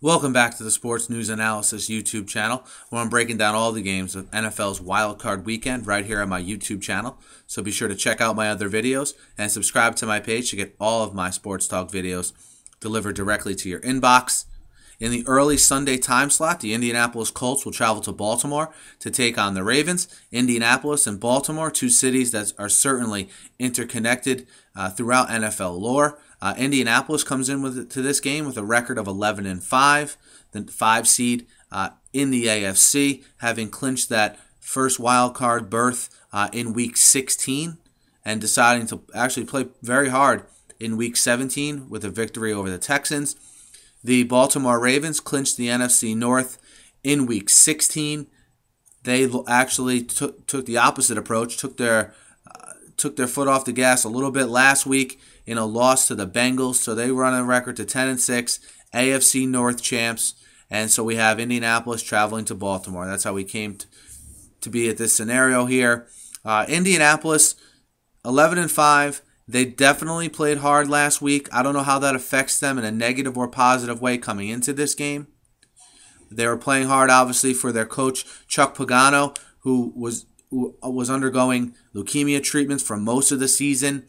Welcome back to the Sports News Analysis YouTube channel, where I'm breaking down all the games of NFL's wildcard weekend right here on my YouTube channel. So be sure to check out my other videos and subscribe to my page to get all of my sports talk videos delivered directly to your inbox. In the early Sunday time slot, the Indianapolis Colts will travel to Baltimore to take on the Ravens. Indianapolis and Baltimore, two cities that are certainly interconnected throughout NFL lore. Indianapolis comes in to this game with a record of 11-5, the 5 seed in the AFC, having clinched that first wild card berth in Week 16 and deciding to actually play very hard in Week 17 with a victory over the Texans. The Baltimore Ravens clinched the NFC North in Week 16. They actually took the opposite approach, took their foot off the gas a little bit last week in a loss to the Bengals. So they run a record to 10-6, AFC North champs. And so we have Indianapolis traveling to Baltimore. That's how we came to be at this scenario here. Indianapolis, 11-5. They definitely played hard last week. I don't know how that affects them in a negative or positive way coming into this game. They were playing hard, obviously, for their coach, Chuck Pagano, who was undergoing leukemia treatments for most of the season.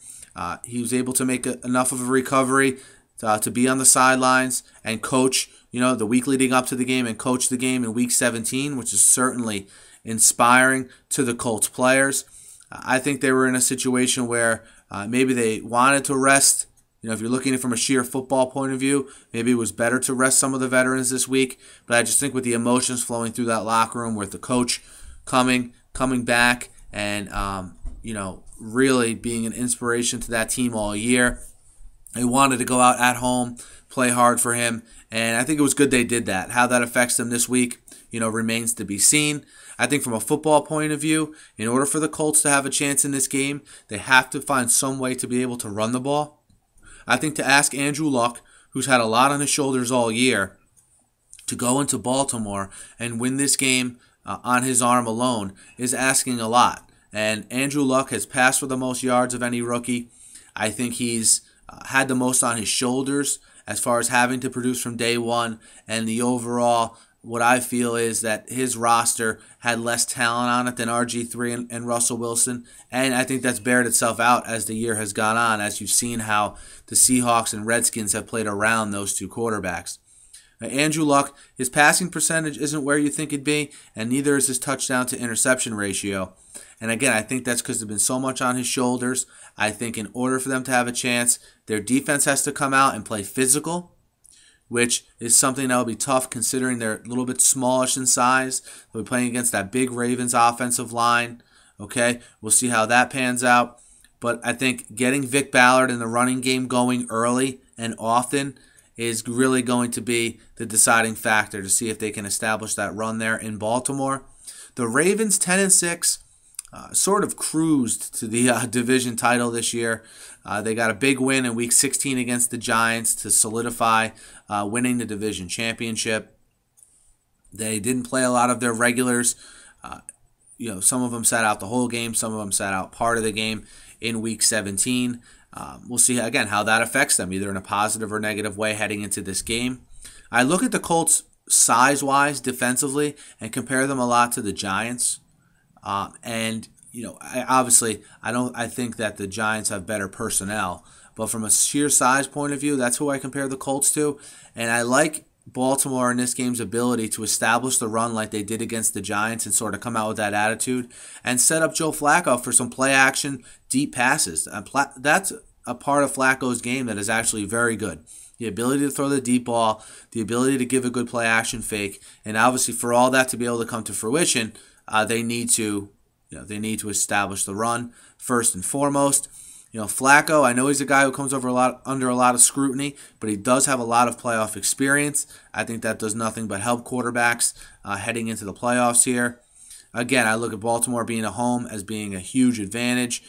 He was able to make enough of a recovery to be on the sidelines and coach, the week leading up to the game and coach the game in Week 17, which is certainly inspiring to the Colts players. I think they were in a situation where maybe they wanted to rest. If you're looking at it from a sheer football point of view, maybe it was better to rest some of the veterans this week. But I just think with the emotions flowing through that locker room, with the coach coming back and really being an inspiration to that team all year, they wanted to go out at home, play hard for him, and I think it was good they did that. How that affects them this week, remains to be seen. I think from a football point of view, in order for the Colts to have a chance in this game, they have to find some way to be able to run the ball. I think to ask Andrew Luck, who's had a lot on his shoulders all year, to go into Baltimore and win this game on his arm alone is asking a lot. And Andrew Luck has passed for the most yards of any rookie. I think he's had the most on his shoulders as far as having to produce from day one, and the overall, what I feel is that his roster had less talent on it than RG3 and Russell Wilson. And I think that's bared itself out as the year has gone on, as you've seen how the Seahawks and Redskins have played around those two quarterbacks. Andrew Luck, his passing percentage isn't where you think it'd be, and neither is his touchdown to interception ratio. And again, I think that's because there's been so much on his shoulders. I think in order for them to have a chance, their defense has to come out and play physical, which is something that will be tough considering they're a little bit smallish in size. They'll be playing against that big Ravens offensive line. Okay, we'll see how that pans out. But I think getting Vic Ballard in the running game going early and often is really going to be the deciding factor to see if they can establish that run there in Baltimore. The Ravens, 10-6, sort of cruised to the division title this year. They got a big win in Week 16 against the Giants to solidify winning the division championship. They didn't play a lot of their regulars. Some of them sat out the whole game. Some of them sat out part of the game in Week 17. We'll see, again, how that affects them, either in a positive or negative way heading into this game. I look at the Colts size-wise defensively and compare them a lot to the Giants. I think that the Giants have better personnel. But from a sheer size point of view, that's who I compare the Colts to. And I like Baltimore in this game's ability to establish the run like they did against the Giants and sort of come out with that attitude and set up Joe Flacco for some play action, deep passes. That's a part of Flacco's game that is actually very good. The ability to throw the deep ball, the ability to give a good play action fake, and obviously for all that to be able to come to fruition, they need to establish the run first and foremost. Flacco, I know he's a guy who comes under a lot of scrutiny, but he does have a lot of playoff experience. I think that does nothing but help quarterbacks heading into the playoffs here. Again, I look at Baltimore being at home as being a huge advantage.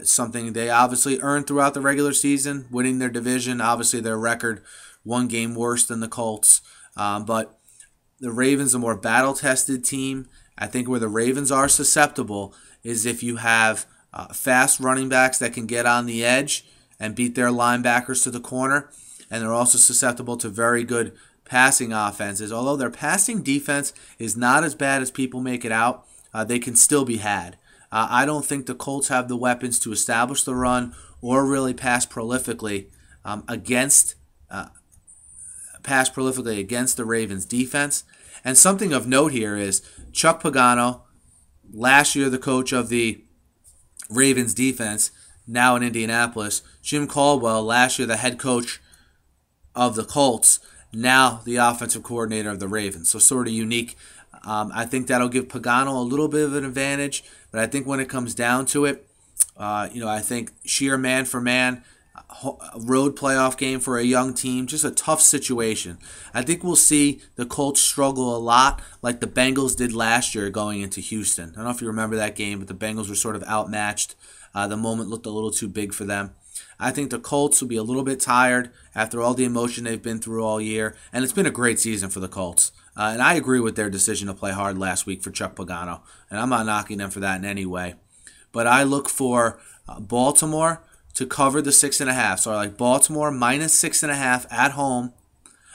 Something they obviously earned throughout the regular season, winning their division. Obviously, their record, one game worse than the Colts. But the Ravens, a more battle-tested team. I think where the Ravens are susceptible is if you have fast running backs that can get on the edge and beat their linebackers to the corner. And they're also susceptible to very good passing offenses, although their passing defense is not as bad as people make it out, they can still be had. I don't think the Colts have the weapons to establish the run or really pass prolifically against the Ravens defense. And something of note here is Chuck Pagano, last year the coach of the Ravens defense, now in Indianapolis. Jim Caldwell, last year the head coach of the Colts, now the offensive coordinator of the Ravens. So sort of unique. I think that'll give Pagano a little bit of an advantage, but I think when it comes down to it, I think sheer man for man, road playoff game for a young team, just a tough situation. I think we'll see the Colts struggle a lot like the Bengals did last year going into Houston. I don't know if you remember that game, but the Bengals were sort of outmatched. The moment looked a little too big for them. I think the Colts will be a little bit tired after all the emotion they've been through all year, and it's been a great season for the Colts. And I agree with their decision to play hard last week for Chuck Pagano, and I'm not knocking them for that in any way. But I look for Baltimore to cover the 6.5. So I like Baltimore minus 6.5 at home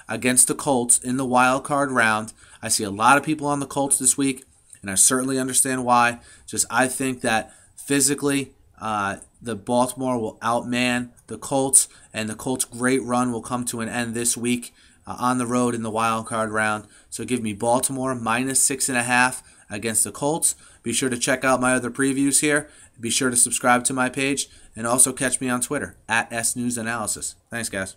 against the Colts in the wild card round. I see a lot of people on the Colts this week, and I certainly understand why. Just I think that physically, the Baltimore will outman the Colts, and the Colts' great run will come to an end this week on the road in the wild card round. So give me Baltimore minus 6.5 against the Colts. Be sure to check out my other previews here. Be sure to subscribe to my page, and also catch me on Twitter at SNewsAnalysis. Thanks, guys.